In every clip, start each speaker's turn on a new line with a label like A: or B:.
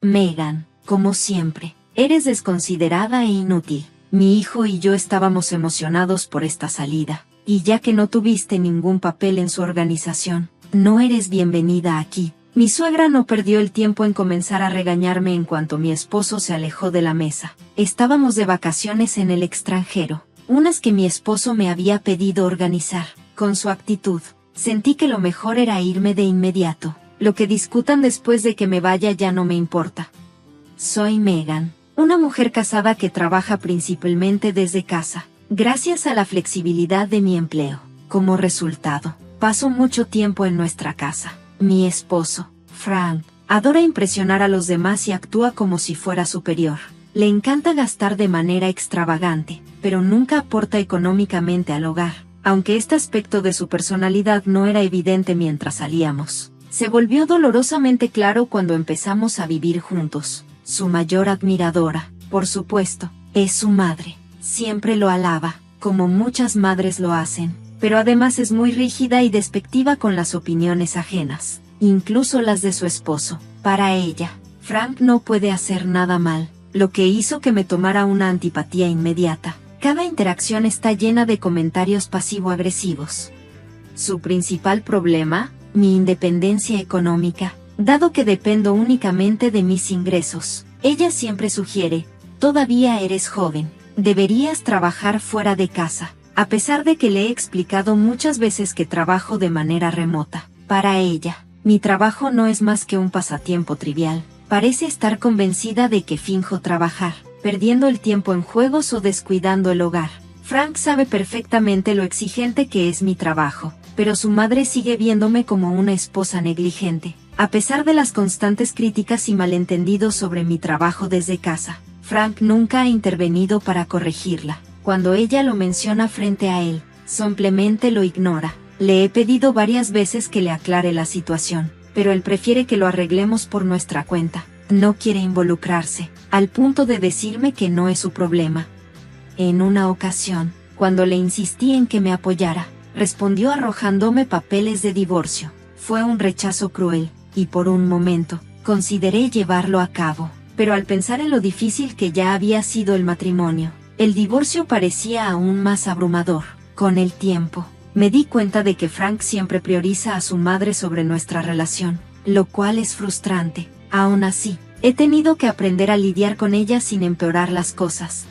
A: Megan, como siempre, eres desconsiderada e inútil. Mi hijo y yo estábamos emocionados por esta salida, y ya que no tuviste ningún papel en su organización, no eres bienvenida aquí. Mi suegra no perdió el tiempo en comenzar a regañarme en cuanto mi esposo se alejó de la mesa. Estábamos de vacaciones en el extranjero, unas que mi esposo me había pedido organizar. Con su actitud, sentí que lo mejor era irme de inmediato. Lo que discutan después de que me vaya ya no me importa. Soy Megan, una mujer casada que trabaja principalmente desde casa, gracias a la flexibilidad de mi empleo. Como resultado, paso mucho tiempo en nuestra casa. Mi esposo, Frank, adora impresionar a los demás y actúa como si fuera superior. Le encanta gastar de manera extravagante, pero nunca aporta económicamente al hogar, aunque este aspecto de su personalidad no era evidente mientras salíamos. Se volvió dolorosamente claro cuando empezamos a vivir juntos. Su mayor admiradora, por supuesto, es su madre. Siempre lo alaba, como muchas madres lo hacen, pero además es muy rígida y despectiva con las opiniones ajenas, incluso las de su esposo. Para ella, Frank no puede hacer nada mal, lo que hizo que me tomara una antipatía inmediata. Cada interacción está llena de comentarios pasivo-agresivos. Su principal problema, mi independencia económica, dado que dependo únicamente de mis ingresos. Ella siempre sugiere, todavía eres joven, deberías trabajar fuera de casa, a pesar de que le he explicado muchas veces que trabajo de manera remota. Para ella, mi trabajo no es más que un pasatiempo trivial. Parece estar convencida de que finjo trabajar, perdiendo el tiempo en juegos o descuidando el hogar. Frank sabe perfectamente lo exigente que es mi trabajo, pero su madre sigue viéndome como una esposa negligente. A pesar de las constantes críticas y malentendidos sobre mi trabajo desde casa, Frank nunca ha intervenido para corregirla. Cuando ella lo menciona frente a él, simplemente lo ignora. Le he pedido varias veces que le aclare la situación, pero él prefiere que lo arreglemos por nuestra cuenta. No quiere involucrarse, al punto de decirme que no es su problema. En una ocasión, cuando le insistí en que me apoyara, respondió arrojándome papeles de divorcio. Fue un rechazo cruel, y por un momento, consideré llevarlo a cabo, pero al pensar en lo difícil que ya había sido el matrimonio, el divorcio parecía aún más abrumador. Con el tiempo, me di cuenta de que Frank siempre prioriza a su madre sobre nuestra relación, lo cual es frustrante. Aún así, he tenido que aprender a lidiar con ella sin empeorar las cosas.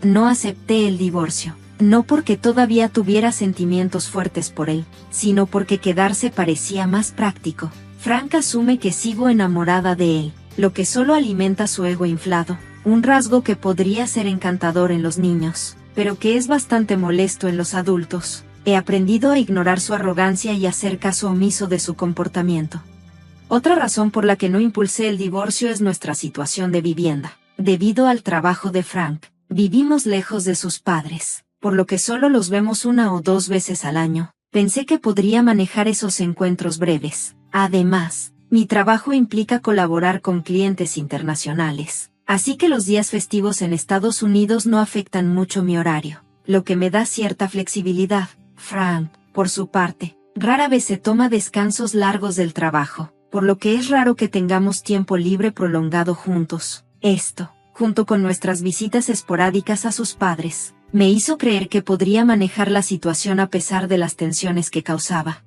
A: No acepté el divorcio, no porque todavía tuviera sentimientos fuertes por él, sino porque quedarse parecía más práctico. Frank asume que sigo enamorada de él, lo que solo alimenta su ego inflado, un rasgo que podría ser encantador en los niños, pero que es bastante molesto en los adultos. He aprendido a ignorar su arrogancia y hacer caso omiso de su comportamiento. Otra razón por la que no impulsé el divorcio es nuestra situación de vivienda. Debido al trabajo de Frank, vivimos lejos de sus padres, por lo que solo los vemos 1 o 2 veces al año. Pensé que podría manejar esos encuentros breves. Además, mi trabajo implica colaborar con clientes internacionales, así que los días festivos en Estados Unidos no afectan mucho mi horario, lo que me da cierta flexibilidad. Frank, por su parte, rara vez se toma descansos largos del trabajo, por lo que es raro que tengamos tiempo libre prolongado juntos. Esto, junto con nuestras visitas esporádicas a sus padres, me hizo creer que podría manejar la situación a pesar de las tensiones que causaba.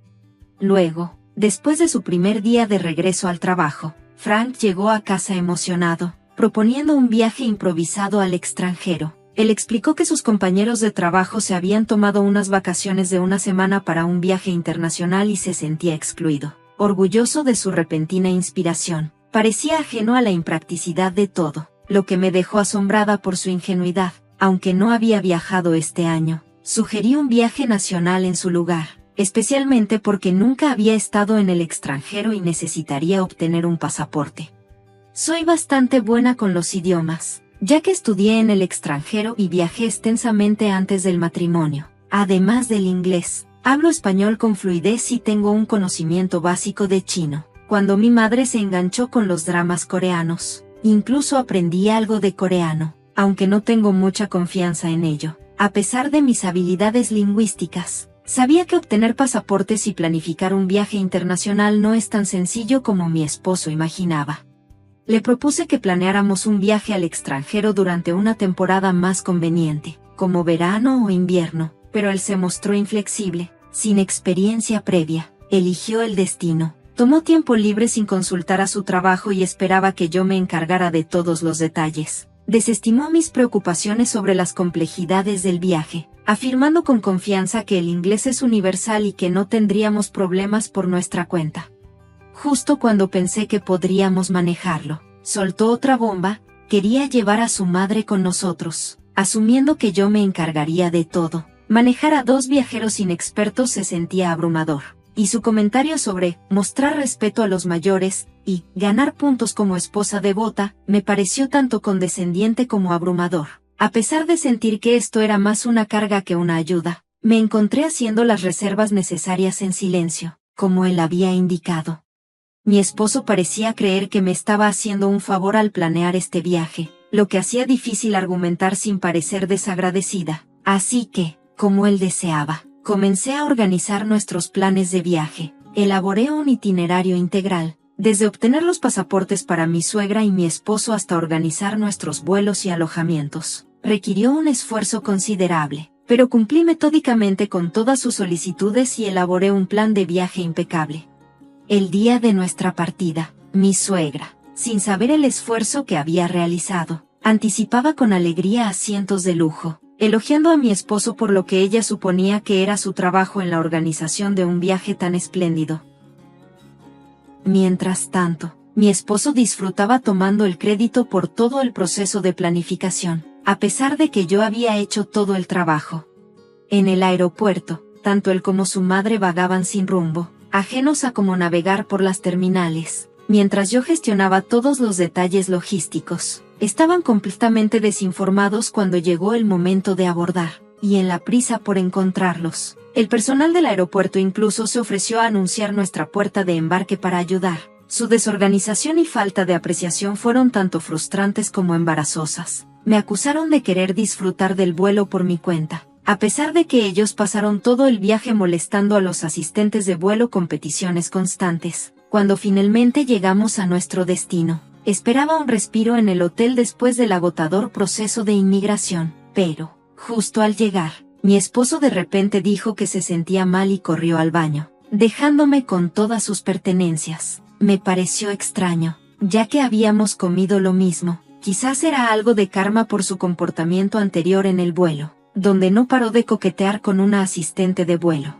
A: Luego, después de su primer día de regreso al trabajo, Frank llegó a casa emocionado, proponiendo un viaje improvisado al extranjero. Él explicó que sus compañeros de trabajo se habían tomado unas vacaciones de 1 semana para un viaje internacional y se sentía excluido. Orgulloso de su repentina inspiración, parecía ajeno a la impracticidad de todo, lo que me dejó asombrada por su ingenuidad. Aunque no había viajado este año, sugerí un viaje nacional en su lugar, especialmente porque nunca había estado en el extranjero y necesitaría obtener un pasaporte. Soy bastante buena con los idiomas, ya que estudié en el extranjero y viajé extensamente antes del matrimonio. Además del inglés, hablo español con fluidez y tengo un conocimiento básico de chino. Cuando mi madre se enganchó con los dramas coreanos, incluso aprendí algo de coreano, aunque no tengo mucha confianza en ello. A pesar de mis habilidades lingüísticas, sabía que obtener pasaportes y planificar un viaje internacional no es tan sencillo como mi esposo imaginaba. Le propuse que planeáramos un viaje al extranjero durante una temporada más conveniente, como verano o invierno, pero él se mostró inflexible, sin experiencia previa. Eligió el destino. Tomó tiempo libre sin consultar a su trabajo y esperaba que yo me encargara de todos los detalles. Desestimó mis preocupaciones sobre las complejidades del viaje, afirmando con confianza que el inglés es universal y que no tendríamos problemas por nuestra cuenta. Justo cuando pensé que podríamos manejarlo, soltó otra bomba: quería llevar a su madre con nosotros, asumiendo que yo me encargaría de todo. Manejar a 2 viajeros inexpertos se sentía abrumador, y su comentario sobre mostrar respeto a los mayores y ganar puntos como esposa devota me pareció tanto condescendiente como abrumador. A pesar de sentir que esto era más una carga que una ayuda, me encontré haciendo las reservas necesarias en silencio, como él había indicado. Mi esposo parecía creer que me estaba haciendo un favor al planear este viaje, lo que hacía difícil argumentar sin parecer desagradecida. Así que, como él deseaba, comencé a organizar nuestros planes de viaje. Elaboré un itinerario integral, desde obtener los pasaportes para mi suegra y mi esposo hasta organizar nuestros vuelos y alojamientos. Requirió un esfuerzo considerable, pero cumplí metódicamente con todas sus solicitudes y elaboré un plan de viaje impecable. El día de nuestra partida, mi suegra, sin saber el esfuerzo que había realizado, anticipaba con alegría asientos de lujo, elogiando a mi esposo por lo que ella suponía que era su trabajo en la organización de un viaje tan espléndido. Mientras tanto, mi esposo disfrutaba tomando el crédito por todo el proceso de planificación, a pesar de que yo había hecho todo el trabajo. En el aeropuerto, tanto él como su madre vagaban sin rumbo, ajenos a cómo navegar por las terminales, mientras yo gestionaba todos los detalles logísticos. Estaban completamente desinformados cuando llegó el momento de abordar, y en la prisa por encontrarlos, el personal del aeropuerto incluso se ofreció a anunciar nuestra puerta de embarque para ayudar. Su desorganización y falta de apreciación fueron tanto frustrantes como embarazosas. Me acusaron de querer disfrutar del vuelo por mi cuenta, a pesar de que ellos pasaron todo el viaje molestando a los asistentes de vuelo con peticiones constantes. Cuando finalmente llegamos a nuestro destino, esperaba un respiro en el hotel después del agotador proceso de inmigración, pero, justo al llegar, mi esposo de repente dijo que se sentía mal y corrió al baño, dejándome con todas sus pertenencias. Me pareció extraño, ya que habíamos comido lo mismo. Quizás era algo de karma por su comportamiento anterior en el vuelo, donde no paró de coquetear con una asistente de vuelo.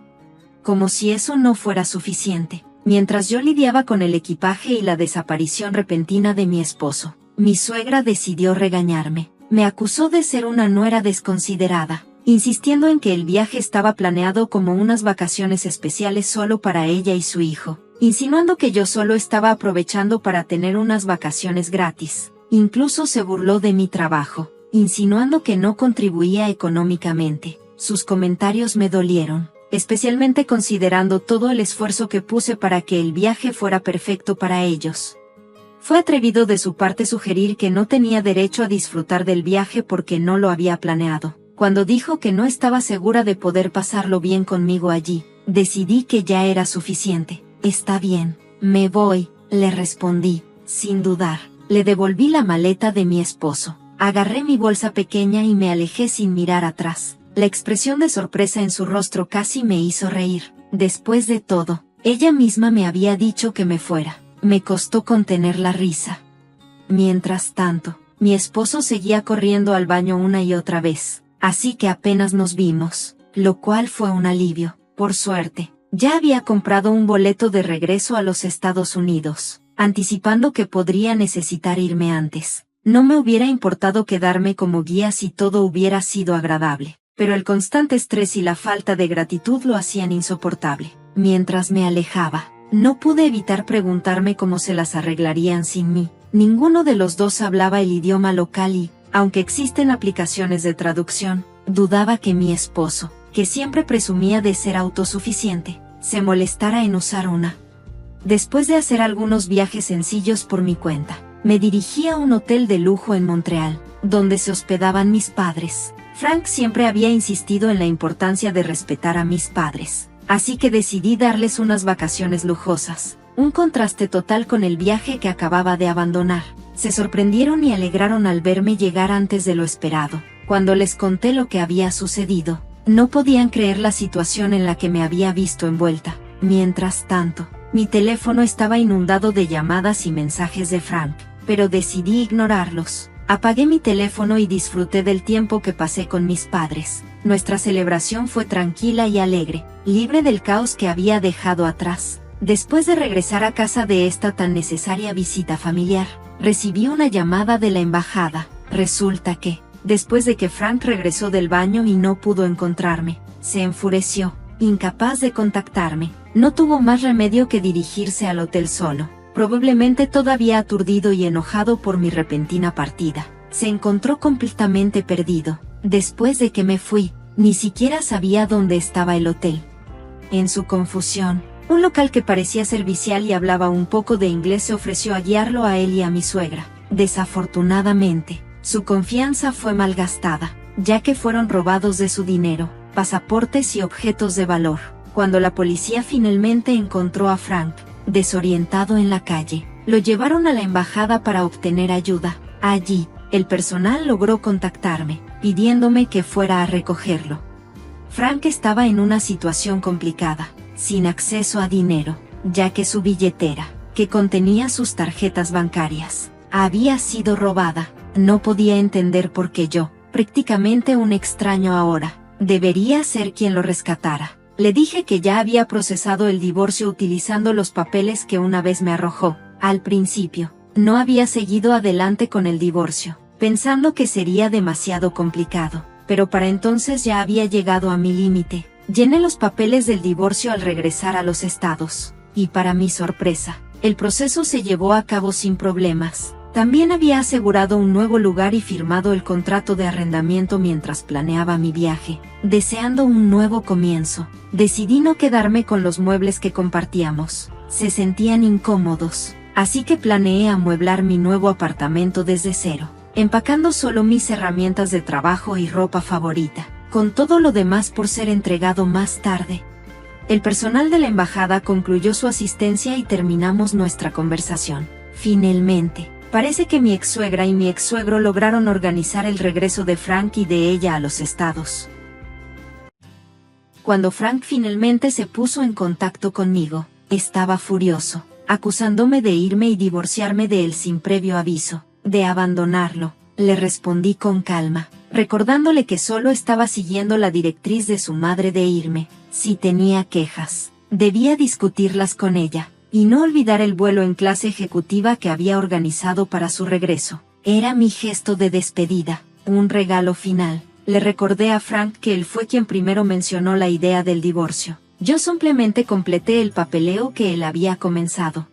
A: Como si eso no fuera suficiente. Mientras yo lidiaba con el equipaje y la desaparición repentina de mi esposo, mi suegra decidió regañarme. Me acusó de ser una nuera desconsiderada, insistiendo en que el viaje estaba planeado como unas vacaciones especiales solo para ella y su hijo, insinuando que yo solo estaba aprovechando para tener unas vacaciones gratis. Incluso se burló de mi trabajo, insinuando que no contribuía económicamente. Sus comentarios me dolieron, especialmente considerando todo el esfuerzo que puse para que el viaje fuera perfecto para ellos. Fue atrevido de su parte sugerir que no tenía derecho a disfrutar del viaje porque no lo había planeado. Cuando dijo que no estaba segura de poder pasarlo bien conmigo allí, decidí que ya era suficiente. Está bien, me voy, le respondí, sin dudar. Le devolví la maleta de mi esposo. Agarré mi bolsa pequeña y me alejé sin mirar atrás. La expresión de sorpresa en su rostro casi me hizo reír. Después de todo, ella misma me había dicho que me fuera. Me costó contener la risa. Mientras tanto, mi esposo seguía corriendo al baño una y otra vez, así que apenas nos vimos, lo cual fue un alivio. Por suerte, ya había comprado un boleto de regreso a los Estados Unidos, anticipando que podría necesitar irme antes. No me hubiera importado quedarme como guía si todo hubiera sido agradable, pero el constante estrés y la falta de gratitud lo hacían insoportable. Mientras me alejaba, no pude evitar preguntarme cómo se las arreglarían sin mí. Ninguno de los dos hablaba el idioma local y, aunque existen aplicaciones de traducción, dudaba que mi esposo, que siempre presumía de ser autosuficiente, se molestara en usar una. Después de hacer algunos viajes sencillos por mi cuenta, me dirigí a un hotel de lujo en Montreal, donde se hospedaban mis padres. Frank siempre había insistido en la importancia de respetar a mis padres, así que decidí darles unas vacaciones lujosas. un contraste total con el viaje que acababa de abandonar. Se sorprendieron y alegraron al verme llegar antes de lo esperado. Cuando les conté lo que había sucedido, no podían creer la situación en la que me había visto envuelta. Mientras tanto, mi teléfono estaba inundado de llamadas y mensajes de Frank, pero decidí ignorarlos. Apagué mi teléfono y disfruté del tiempo que pasé con mis padres. Nuestra celebración fue tranquila y alegre, libre del caos que había dejado atrás. Después de regresar a casa de esta tan necesaria visita familiar, recibí una llamada de la embajada. Resulta que, después de que Frank regresó del baño y no pudo encontrarme, se enfureció, incapaz de contactarme. No tuvo más remedio que dirigirse al hotel solo, probablemente todavía aturdido y enojado por mi repentina partida. Se encontró completamente perdido. Después de que me fui, ni siquiera sabía dónde estaba el hotel. En su confusión, un local que parecía servicial y hablaba un poco de inglés se ofreció a guiarlo a él y a mi suegra. Desafortunadamente, su confianza fue malgastada, ya que fueron robados de su dinero, pasaportes y objetos de valor. Cuando la policía finalmente encontró a Frank, desorientado en la calle, lo llevaron a la embajada para obtener ayuda. Allí, el personal logró contactarme, pidiéndome que fuera a recogerlo. Frank estaba en una situación complicada, sin acceso a dinero, ya que su billetera, que contenía sus tarjetas bancarias, había sido robada. No podía entender por qué yo, prácticamente un extraño ahora, debería ser quien lo rescatara. Le dije que ya había procesado el divorcio utilizando los papeles que una vez me arrojó. Al principio, no había seguido adelante con el divorcio, pensando que sería demasiado complicado, pero para entonces ya había llegado a mi límite. Llené los papeles del divorcio al regresar a los Estados, y para mi sorpresa, el proceso se llevó a cabo sin problemas. También había asegurado un nuevo lugar y firmado el contrato de arrendamiento mientras planeaba mi viaje. Deseando un nuevo comienzo, decidí no quedarme con los muebles que compartíamos. Se sentían incómodos, así que planeé amueblar mi nuevo apartamento desde cero, empacando solo mis herramientas de trabajo y ropa favorita, con todo lo demás por ser entregado más tarde. El personal de la embajada concluyó su asistencia y terminamos nuestra conversación. Finalmente, parece que mi ex-suegra y mi ex-suegro lograron organizar el regreso de Frank y de ella a los Estados. Cuando Frank finalmente se puso en contacto conmigo, estaba furioso, acusándome de irme y divorciarme de él sin previo aviso, de abandonarlo. Le respondí con calma, recordándole que solo estaba siguiendo la directriz de su madre de irme. Si tenía quejas, debía discutirlas con ella, y no olvidar el vuelo en clase ejecutiva que había organizado para su regreso. Era mi gesto de despedida, un regalo final. Le recordé a Frank que él fue quien primero mencionó la idea del divorcio. Yo simplemente completé el papeleo que él había comenzado.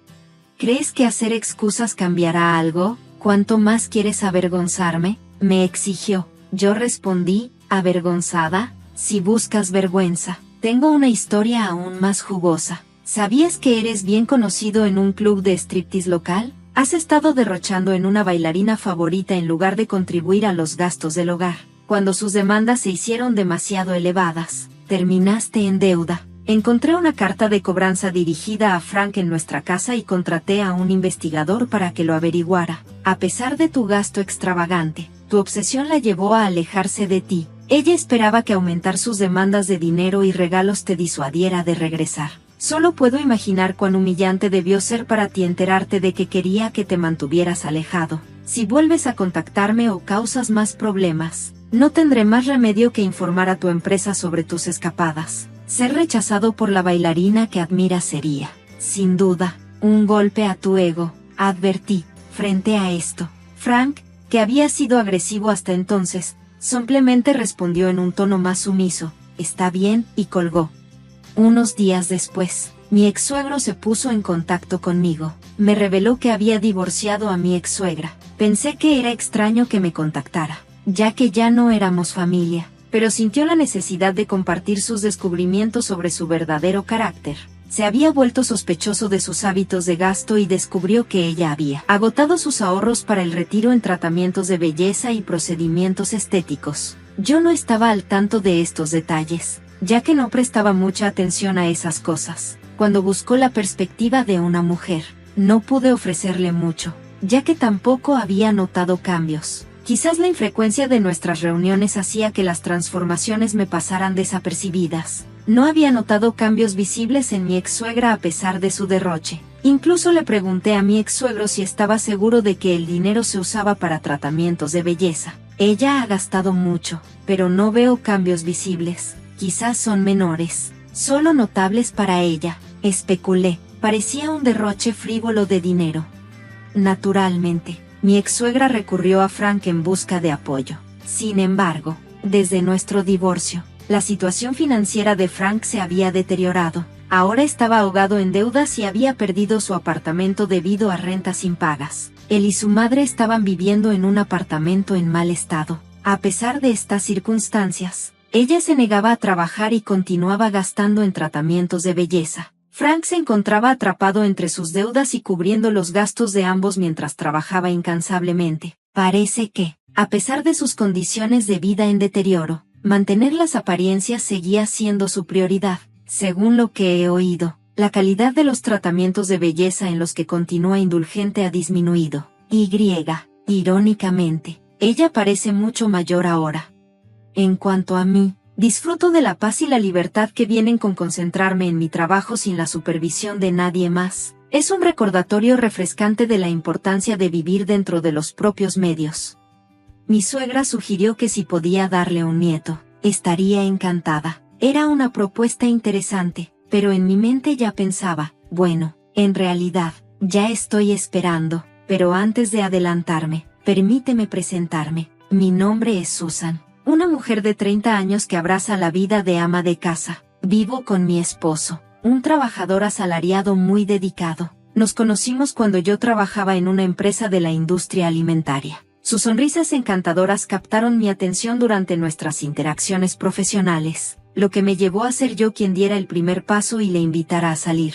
A: ¿Crees que hacer excusas cambiará algo? ¿Cuánto más quieres avergonzarme?, me exigió. Yo respondí, ¿avergonzada? Si buscas vergüenza, tengo una historia aún más jugosa. ¿Sabías que eres bien conocido en un club de striptease local? ¿Has estado derrochando en una bailarina favorita en lugar de contribuir a los gastos del hogar? Cuando sus demandas se hicieron demasiado elevadas, terminaste en deuda. Encontré una carta de cobranza dirigida a Frank en nuestra casa y contraté a un investigador para que lo averiguara. A pesar de tu gasto extravagante, tu obsesión la llevó a alejarse de ti. Ella esperaba que aumentar sus demandas de dinero y regalos te disuadiera de regresar. Solo puedo imaginar cuán humillante debió ser para ti enterarte de que quería que te mantuvieras alejado. Si vuelves a contactarme o causas más problemas, no tendré más remedio que informar a tu empresa sobre tus escapadas. Ser rechazado por la bailarina que admiras sería, sin duda, un golpe a tu ego, advertí. Frente a esto, Frank, que había sido agresivo hasta entonces, simplemente respondió en un tono más sumiso, «Está bien», y colgó. Unos días después, mi ex-suegro se puso en contacto conmigo. Me reveló que había divorciado a mi ex-suegra. Pensé que era extraño que me contactara, ya que ya no éramos familia, pero sintió la necesidad de compartir sus descubrimientos sobre su verdadero carácter. Se había vuelto sospechoso de sus hábitos de gasto y descubrió que ella había agotado sus ahorros para el retiro en tratamientos de belleza y procedimientos estéticos. Yo no estaba al tanto de estos detalles, ya que no prestaba mucha atención a esas cosas. Cuando buscó la perspectiva de una mujer, no pude ofrecerle mucho, ya que tampoco había notado cambios. Quizás la infrecuencia de nuestras reuniones hacía que las transformaciones me pasaran desapercibidas. No había notado cambios visibles en mi ex-suegra a pesar de su derroche. Incluso le pregunté a mi ex-suegro si estaba seguro de que el dinero se usaba para tratamientos de belleza. Ella ha gastado mucho, pero no veo cambios visibles. Quizás son menores, solo notables para ella, especulé. Parecía un derroche frívolo de dinero. Naturalmente, mi ex-suegra recurrió a Frank en busca de apoyo. Sin embargo, desde nuestro divorcio, la situación financiera de Frank se había deteriorado. Ahora estaba ahogado en deudas y había perdido su apartamento debido a rentas impagas. Él y su madre estaban viviendo en un apartamento en mal estado. A pesar de estas circunstancias, ella se negaba a trabajar y continuaba gastando en tratamientos de belleza. Frank se encontraba atrapado entre sus deudas y cubriendo los gastos de ambos mientras trabajaba incansablemente. Parece que, a pesar de sus condiciones de vida en deterioro, mantener las apariencias seguía siendo su prioridad. Según lo que he oído, la calidad de los tratamientos de belleza en los que continúa indulgente ha disminuido. Irónicamente, ella parece mucho mayor ahora. En cuanto a mí, disfruto de la paz y la libertad que vienen con concentrarme en mi trabajo sin la supervisión de nadie más. Es un recordatorio refrescante de la importancia de vivir dentro de los propios medios. Mi suegra sugirió que si podía darle un nieto, estaría encantada. Era una propuesta interesante, pero en mi mente ya pensaba, bueno, en realidad, ya estoy esperando, pero antes de adelantarme, permíteme presentarme. Mi nombre es Susan. Una mujer de 30 años que abraza la vida de ama de casa. Vivo con mi esposo, un trabajador asalariado muy dedicado. Nos conocimos cuando yo trabajaba en una empresa de la industria alimentaria. Sus sonrisas encantadoras captaron mi atención durante nuestras interacciones profesionales, lo que me llevó a ser yo quien diera el primer paso y le invitara a salir.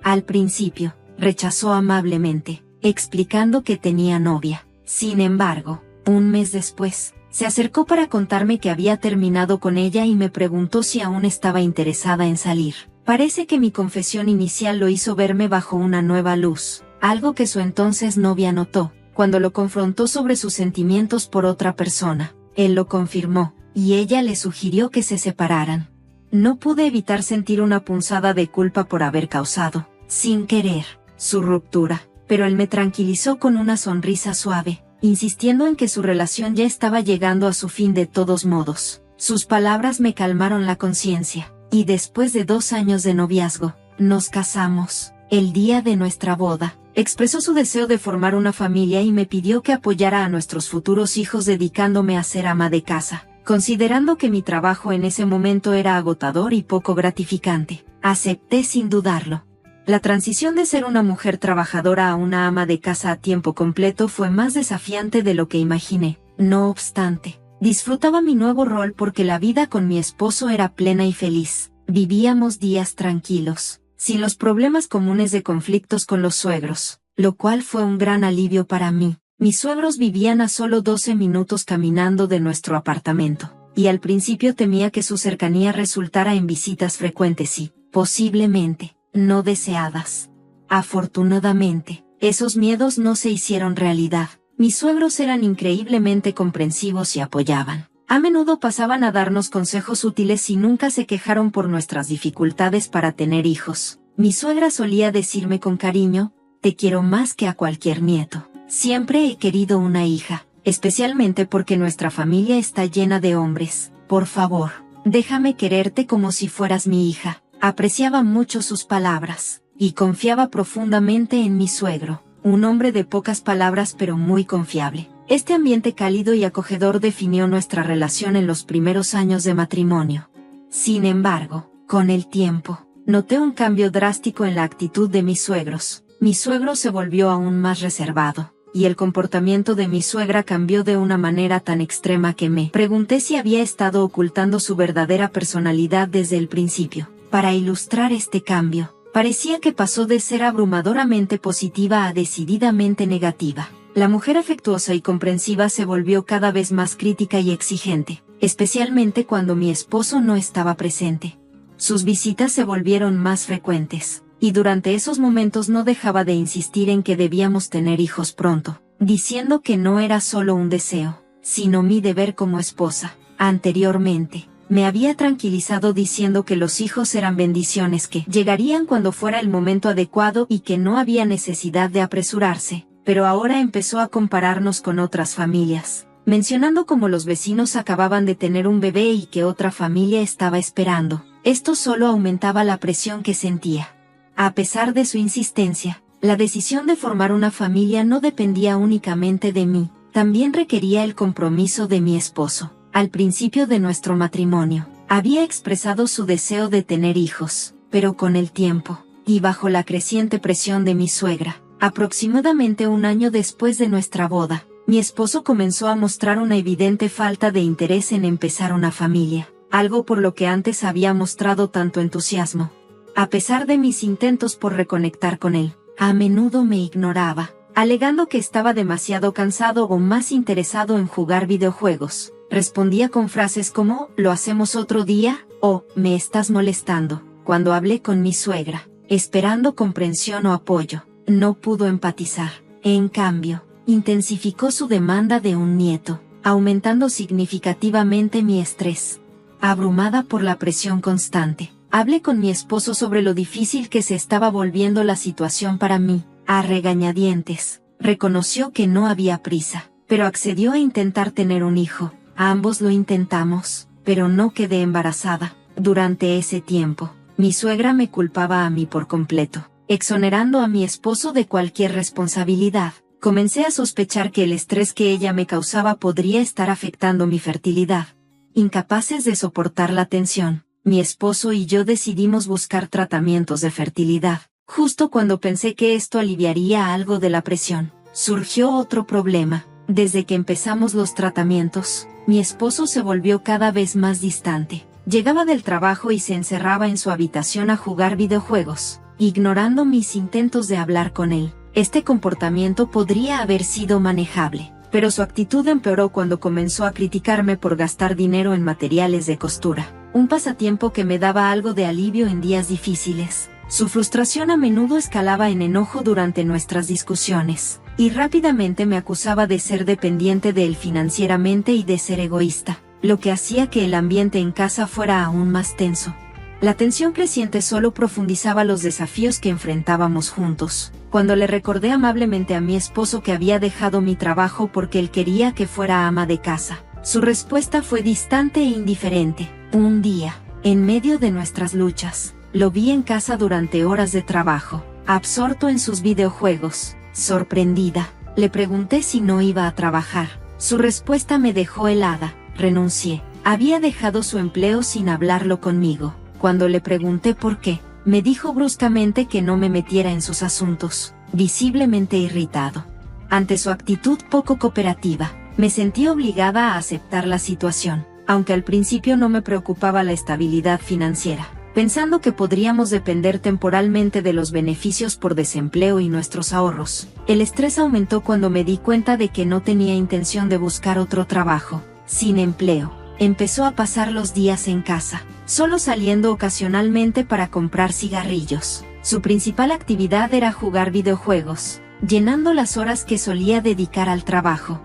A: Al principio, rechazó amablemente, explicando que tenía novia. Sin embargo, un mes después, se acercó para contarme que había terminado con ella y me preguntó si aún estaba interesada en salir. Parece que mi confesión inicial lo hizo verme bajo una nueva luz, algo que su entonces novia notó, cuando lo confrontó sobre sus sentimientos por otra persona. Él lo confirmó, y ella le sugirió que se separaran. No pude evitar sentir una punzada de culpa por haber causado, sin querer, su ruptura, pero él me tranquilizó con una sonrisa suave, insistiendo en que su relación ya estaba llegando a su fin de todos modos. Sus palabras me calmaron la conciencia, y después de 2 años de noviazgo, nos casamos. El día de nuestra boda, expresó su deseo de formar una familia y me pidió que apoyara a nuestros futuros hijos dedicándome a ser ama de casa, considerando que mi trabajo en ese momento era agotador y poco gratificante. Acepté sin dudarlo. La transición de ser una mujer trabajadora a una ama de casa a tiempo completo fue más desafiante de lo que imaginé. No obstante, disfrutaba mi nuevo rol porque la vida con mi esposo era plena y feliz. Vivíamos días tranquilos, sin los problemas comunes de conflictos con los suegros, lo cual fue un gran alivio para mí. Mis suegros vivían a solo 12 minutos caminando de nuestro apartamento, y al principio temía que su cercanía resultara en visitas frecuentes y, posiblemente, no deseadas. Afortunadamente, esos miedos no se hicieron realidad. Mis suegros eran increíblemente comprensivos y apoyaban. A menudo pasaban a darnos consejos útiles y nunca se quejaron por nuestras dificultades para tener hijos. Mi suegra solía decirme con cariño, te quiero más que a cualquier nieto. Siempre he querido una hija, especialmente porque nuestra familia está llena de hombres. Por favor, déjame quererte como si fueras mi hija. Apreciaba mucho sus palabras, y confiaba profundamente en mi suegro, un hombre de pocas palabras pero muy confiable. Este ambiente cálido y acogedor definió nuestra relación en los primeros años de matrimonio. Sin embargo, con el tiempo, noté un cambio drástico en la actitud de mis suegros. Mi suegro se volvió aún más reservado, y el comportamiento de mi suegra cambió de una manera tan extrema que me pregunté si había estado ocultando su verdadera personalidad desde el principio. Para ilustrar este cambio, parecía que pasó de ser abrumadoramente positiva a decididamente negativa. La mujer afectuosa y comprensiva se volvió cada vez más crítica y exigente, especialmente cuando mi esposo no estaba presente. Sus visitas se volvieron más frecuentes, y durante esos momentos no dejaba de insistir en que debíamos tener hijos pronto, diciendo que no era solo un deseo, sino mi deber como esposa. Anteriormente, me había tranquilizado diciendo que los hijos eran bendiciones que llegarían cuando fuera el momento adecuado y que no había necesidad de apresurarse, pero ahora empezó a compararnos con otras familias, mencionando cómo los vecinos acababan de tener un bebé y que otra familia estaba esperando. Esto solo aumentaba la presión que sentía. A pesar de su insistencia, la decisión de formar una familia no dependía únicamente de mí, también requería el compromiso de mi esposo. Al principio de nuestro matrimonio, había expresado su deseo de tener hijos, pero con el tiempo, y bajo la creciente presión de mi suegra, aproximadamente un año después de nuestra boda, mi esposo comenzó a mostrar una evidente falta de interés en empezar una familia, algo por lo que antes había mostrado tanto entusiasmo. A pesar de mis intentos por reconectar con él, a menudo me ignoraba, alegando que estaba demasiado cansado o más interesado en jugar videojuegos. Respondía con frases como, ¿lo hacemos otro día? O, ¿me estás molestando? Cuando hablé con mi suegra, esperando comprensión o apoyo, no pudo empatizar. En cambio, intensificó su demanda de un nieto, aumentando significativamente mi estrés. Abrumada por la presión constante, hablé con mi esposo sobre lo difícil que se estaba volviendo la situación para mí. A regañadientes, reconoció que no había prisa, pero accedió a intentar tener un hijo. Ambos lo intentamos, pero no quedé embarazada. Durante ese tiempo, mi suegra me culpaba a mí por completo, exonerando a mi esposo de cualquier responsabilidad. Comencé a sospechar que el estrés que ella me causaba podría estar afectando mi fertilidad. Incapaces de soportar la tensión, mi esposo y yo decidimos buscar tratamientos de fertilidad. Justo cuando pensé que esto aliviaría algo de la presión, surgió otro problema. Desde que empezamos los tratamientos, mi esposo se volvió cada vez más distante. Llegaba del trabajo y se encerraba en su habitación a jugar videojuegos, ignorando mis intentos de hablar con él. Este comportamiento podría haber sido manejable, pero su actitud empeoró cuando comenzó a criticarme por gastar dinero en materiales de costura, un pasatiempo que me daba algo de alivio en días difíciles. Su frustración a menudo escalaba en enojo durante nuestras discusiones, y rápidamente me acusaba de ser dependiente de él financieramente y de ser egoísta, lo que hacía que el ambiente en casa fuera aún más tenso. La tensión creciente solo profundizaba los desafíos que enfrentábamos juntos. Cuando le recordé amablemente a mi esposo que había dejado mi trabajo porque él quería que fuera ama de casa, su respuesta fue distante e indiferente. Un día, en medio de nuestras luchas, lo vi en casa durante horas de trabajo, absorto en sus videojuegos. Sorprendida, le pregunté si no iba a trabajar. Su respuesta me dejó helada. Renuncié. Había dejado su empleo sin hablarlo conmigo. Cuando le pregunté por qué, me dijo bruscamente que no me metiera en sus asuntos, visiblemente irritado. Ante su actitud poco cooperativa, me sentí obligada a aceptar la situación, aunque al principio no me preocupaba la estabilidad financiera. Pensando que podríamos depender temporalmente de los beneficios por desempleo y nuestros ahorros, el estrés aumentó cuando me di cuenta de que no tenía intención de buscar otro trabajo. Sin empleo, empezó a pasar los días en casa, solo saliendo ocasionalmente para comprar cigarrillos. Su principal actividad era jugar videojuegos, llenando las horas que solía dedicar al trabajo.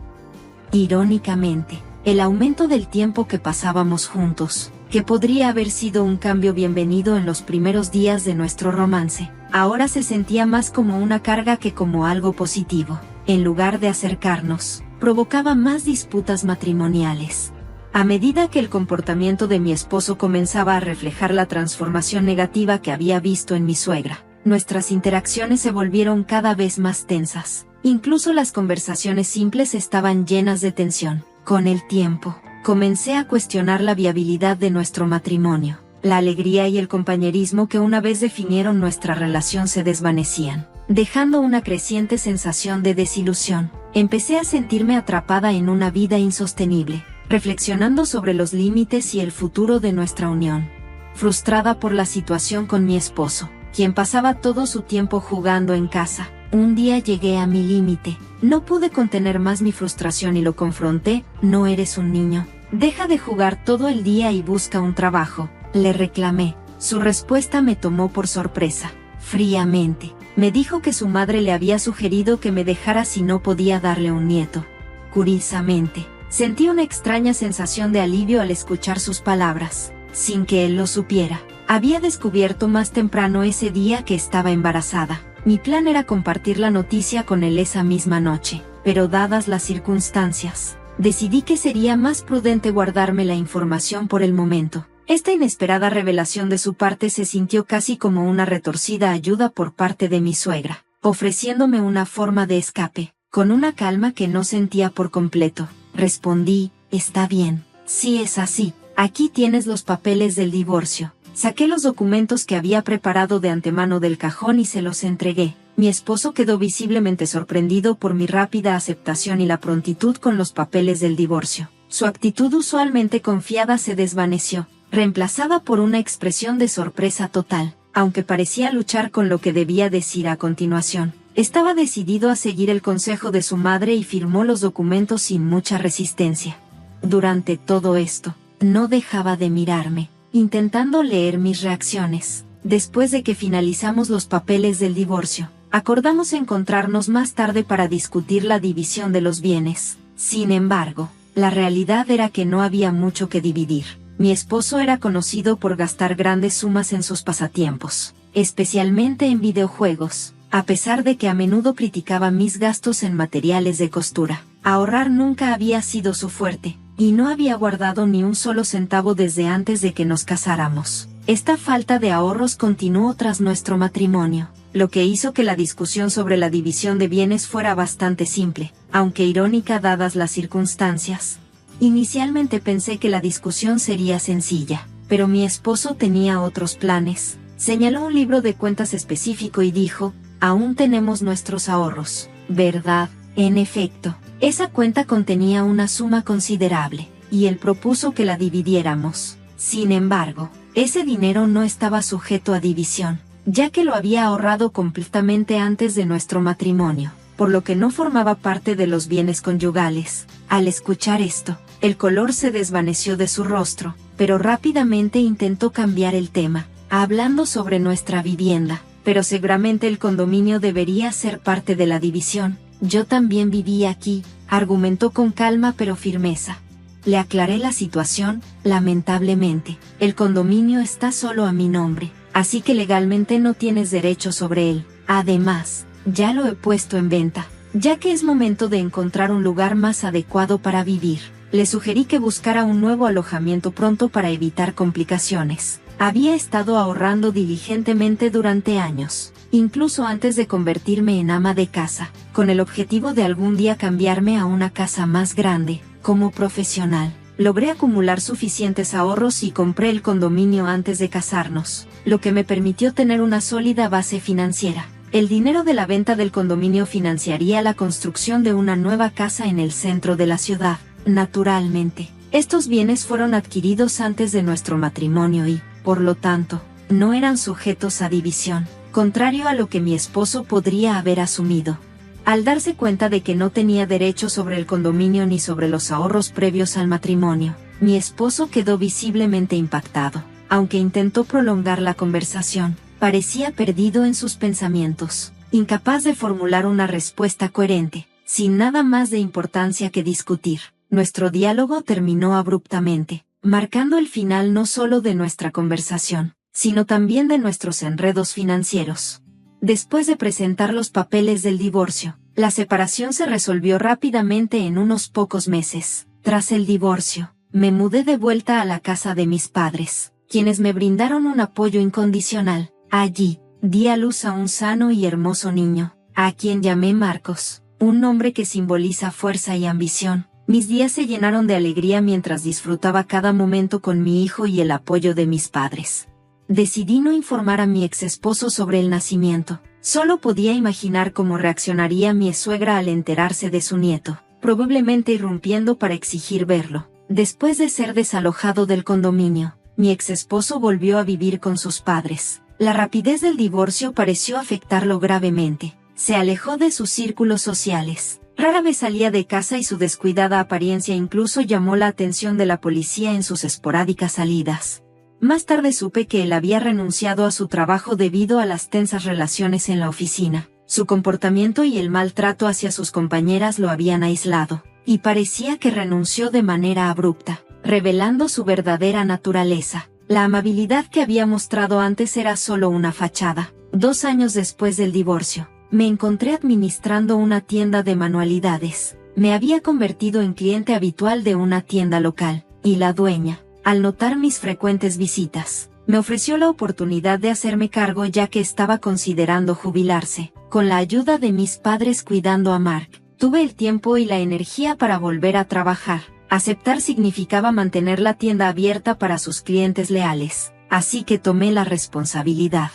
A: Irónicamente, el aumento del tiempo que pasábamos juntos, que podría haber sido un cambio bienvenido en los primeros días de nuestro romance, ahora se sentía más como una carga que como algo positivo. En lugar de acercarnos, provocaba más disputas matrimoniales. A medida que el comportamiento de mi esposo comenzaba a reflejar la transformación negativa que había visto en mi suegra, nuestras interacciones se volvieron cada vez más tensas. Incluso las conversaciones simples estaban llenas de tensión. Con el tiempo, comencé a cuestionar la viabilidad de nuestro matrimonio. La alegría y el compañerismo que una vez definieron nuestra relación se desvanecían, dejando una creciente sensación de desilusión. Empecé a sentirme atrapada en una vida insostenible, reflexionando sobre los límites y el futuro de nuestra unión. Frustrada por la situación con mi esposo, quien pasaba todo su tiempo jugando en casa, un día llegué a mi límite. No pude contener más mi frustración y lo confronté. No eres un niño. Deja de jugar todo el día y busca un trabajo, le reclamé. Su respuesta me tomó por sorpresa. fríamente. Me dijo que su madre le había sugerido que me dejara si no podía darle un nieto. Curiosamente, sentí una extraña sensación de alivio al escuchar sus palabras. Sin que él lo supiera, había descubierto más temprano ese día que estaba embarazada. Mi plan era compartir la noticia con él esa misma noche, pero dadas las circunstancias, decidí que sería más prudente guardarme la información por el momento. Esta inesperada revelación de su parte se sintió casi como una retorcida ayuda por parte de mi suegra, ofreciéndome una forma de escape. Con una calma que no sentía por completo, respondí: está bien, si es así, aquí tienes los papeles del divorcio. Saqué los documentos que había preparado de antemano del cajón y se los entregué. Mi esposo quedó visiblemente sorprendido por mi rápida aceptación y la prontitud con los papeles del divorcio. Su actitud usualmente confiada se desvaneció, reemplazada por una expresión de sorpresa total, aunque parecía luchar con lo que debía decir a continuación. Estaba decidido a seguir el consejo de su madre y firmó los documentos sin mucha resistencia. Durante todo esto, no dejaba de mirarme, intentando leer mis reacciones. Después de que finalizamos los papeles del divorcio, acordamos encontrarnos más tarde para discutir la división de los bienes. Sin embargo, la realidad era que no había mucho que dividir. Mi esposo era conocido por gastar grandes sumas en sus pasatiempos, especialmente en videojuegos. A pesar de que a menudo criticaba mis gastos en materiales de costura, ahorrar nunca había sido su fuerte, y no había guardado ni un solo centavo desde antes de que nos casáramos. Esta falta de ahorros continuó tras nuestro matrimonio, lo que hizo que la discusión sobre la división de bienes fuera bastante simple, aunque irónica dadas las circunstancias. Inicialmente pensé que la discusión sería sencilla, pero mi esposo tenía otros planes. Señaló un libro de cuentas específico y dijo: aún tenemos nuestros ahorros, ¿verdad? En efecto, esa cuenta contenía una suma considerable, y él propuso que la dividiéramos. Sin embargo, ese dinero no estaba sujeto a división, ya que lo había ahorrado completamente antes de nuestro matrimonio, por lo que no formaba parte de los bienes conyugales. Al escuchar esto, el color se desvaneció de su rostro, pero rápidamente intentó cambiar el tema, hablando sobre nuestra vivienda. Pero seguramente el condominio debería ser parte de la división. Yo también viví aquí, argumentó con calma pero firmeza. Le aclaré la situación: lamentablemente, el condominio está solo a mi nombre, así que legalmente no tienes derecho sobre él. Además, ya lo he puesto en venta, ya que es momento de encontrar un lugar más adecuado para vivir. Le sugerí que buscara un nuevo alojamiento pronto para evitar complicaciones. Había estado ahorrando diligentemente durante años, incluso antes de convertirme en ama de casa, con el objetivo de algún día cambiarme a una casa más grande. Como profesional, logré acumular suficientes ahorros y compré el condominio antes de casarnos, lo que me permitió tener una sólida base financiera. El dinero de la venta del condominio financiaría la construcción de una nueva casa en el centro de la ciudad. Naturalmente, estos bienes fueron adquiridos antes de nuestro matrimonio y, por lo tanto, no eran sujetos a división, contrario a lo que mi esposo podría haber asumido. Al darse cuenta de que no tenía derecho sobre el condominio ni sobre los ahorros previos al matrimonio, mi esposo quedó visiblemente impactado. Aunque intentó prolongar la conversación, parecía perdido en sus pensamientos, incapaz de formular una respuesta coherente. Sin nada más de importancia que discutir, nuestro diálogo terminó abruptamente, marcando el final no solo de nuestra conversación, sino también de nuestros enredos financieros. Después de presentar los papeles del divorcio, la separación se resolvió rápidamente en unos pocos meses. Tras el divorcio, me mudé de vuelta a la casa de mis padres, quienes me brindaron un apoyo incondicional. Allí, di a luz a un sano y hermoso niño, a quien llamé Marcos, un nombre que simboliza fuerza y ambición. Mis días se llenaron de alegría mientras disfrutaba cada momento con mi hijo y el apoyo de mis padres. Decidí no informar a mi ex esposo sobre el nacimiento. Solo podía imaginar cómo reaccionaría mi suegra al enterarse de su nieto, probablemente irrumpiendo para exigir verlo. Después de ser desalojado del condominio, mi ex esposo volvió a vivir con sus padres. La rapidez del divorcio pareció afectarlo gravemente. Se alejó de sus círculos sociales. Rara vez salía de casa y su descuidada apariencia incluso llamó la atención de la policía en sus esporádicas salidas. Más tarde supe que él había renunciado a su trabajo debido a las tensas relaciones en la oficina. Su comportamiento y el maltrato hacia sus compañeras lo habían aislado, y parecía que renunció de manera abrupta, revelando su verdadera naturaleza. La amabilidad que había mostrado antes era solo una fachada. 2 años después del divorcio, me encontré administrando una tienda de manualidades. Me había convertido en cliente habitual de una tienda local, y la dueña, al notar mis frecuentes visitas, me ofreció la oportunidad de hacerme cargo ya que estaba considerando jubilarse. Con la ayuda de mis padres cuidando a Mark, tuve el tiempo y la energía para volver a trabajar. Aceptar significaba mantener la tienda abierta para sus clientes leales, así que tomé la responsabilidad.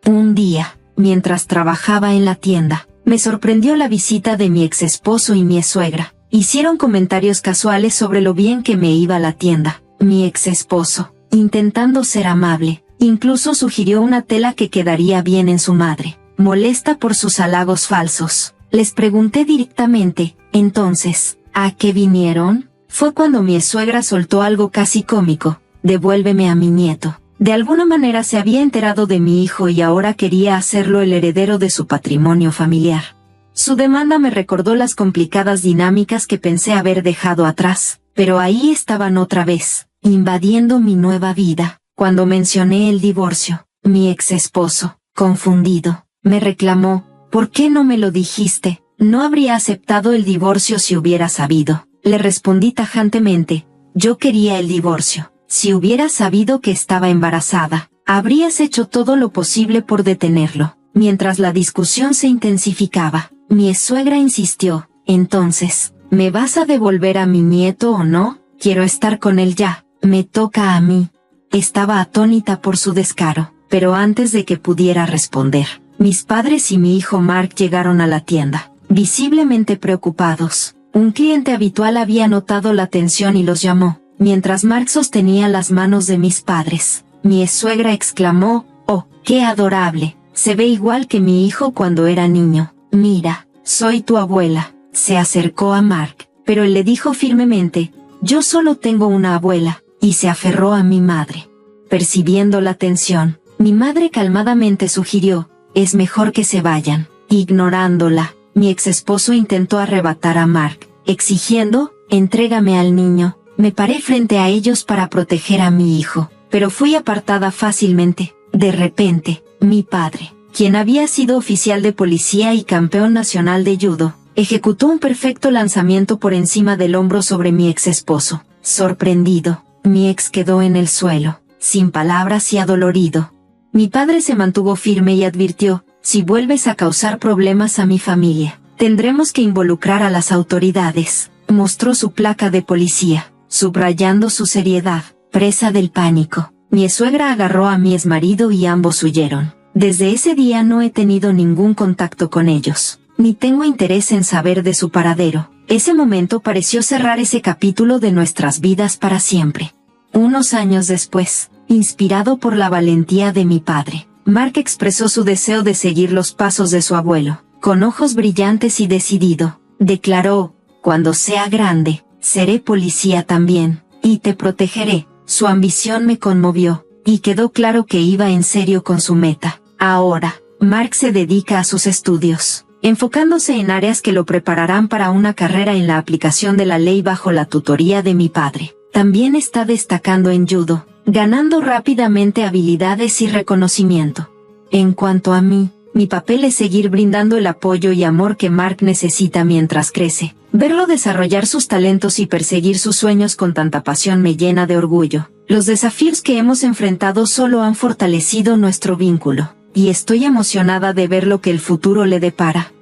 A: Un día, mientras trabajaba en la tienda, me sorprendió la visita de mi ex esposo y mi suegra. Hicieron comentarios casuales sobre lo bien que me iba a la tienda. Mi ex esposo, intentando ser amable, incluso sugirió una tela que quedaría bien en su madre. Molesta por sus halagos falsos, les pregunté directamente, entonces, ¿a qué vinieron? Fue cuando mi suegra soltó algo casi cómico: devuélveme a mi nieto. De alguna manera se había enterado de mi hijo y ahora quería hacerlo el heredero de su patrimonio familiar. Su demanda me recordó las complicadas dinámicas que pensé haber dejado atrás, pero ahí estaban otra vez, invadiendo mi nueva vida. Cuando mencioné el divorcio, mi ex esposo, confundido, me reclamó: ¿por qué no me lo dijiste? No habría aceptado el divorcio si hubiera sabido. Le respondí tajantemente: yo quería el divorcio. Si hubieras sabido que estaba embarazada, habrías hecho todo lo posible por detenerlo. Mientras la discusión se intensificaba, mi suegra insistió: entonces, ¿me vas a devolver a mi nieto o no? Quiero estar con él ya, me toca a mí. Estaba atónita por su descaro, pero antes de que pudiera responder, mis padres y mi hijo Mark llegaron a la tienda, visiblemente preocupados. Un cliente habitual había notado la tensión y los llamó. Mientras Mark sostenía las manos de mis padres, mi suegra exclamó: ¡oh, qué adorable! Se ve igual que mi hijo cuando era niño. Mira, soy tu abuela. Se acercó a Mark, pero él le dijo firmemente: yo solo tengo una abuela, y se aferró a mi madre. Percibiendo la tensión, mi madre calmadamente sugirió: es mejor que se vayan. Ignorándola, mi ex esposo intentó arrebatar a Mark, exigiendo: entrégame al niño. Me paré frente a ellos para proteger a mi hijo, pero fui apartada fácilmente. De repente, mi padre, quien había sido oficial de policía y campeón nacional de judo, ejecutó un perfecto lanzamiento por encima del hombro sobre mi ex esposo. Sorprendido, mi ex quedó en el suelo, sin palabras y adolorido. Mi padre se mantuvo firme y advirtió: si vuelves a causar problemas a mi familia, tendremos que involucrar a las autoridades. Mostró su placa de policía, subrayando su seriedad. Presa del pánico, mi suegra agarró a mi exmarido y ambos huyeron. Desde ese día no he tenido ningún contacto con ellos, ni tengo interés en saber de su paradero. Ese momento pareció cerrar ese capítulo de nuestras vidas para siempre. Unos años después, inspirado por la valentía de mi padre, Mark expresó su deseo de seguir los pasos de su abuelo. Con ojos brillantes y decidido, declaró: cuando sea grande, seré policía también, y te protegeré. Su ambición me conmovió, y quedó claro que iba en serio con su meta. Ahora, Mark se dedica a sus estudios, enfocándose en áreas que lo prepararán para una carrera en la aplicación de la ley bajo la tutoría de mi padre. También está destacando en judo, ganando rápidamente habilidades y reconocimiento. En cuanto a mí, mi papel es seguir brindando el apoyo y amor que Mark necesita mientras crece. Verlo desarrollar sus talentos y perseguir sus sueños con tanta pasión me llena de orgullo. Los desafíos que hemos enfrentado solo han fortalecido nuestro vínculo, y estoy emocionada de ver lo que el futuro le depara.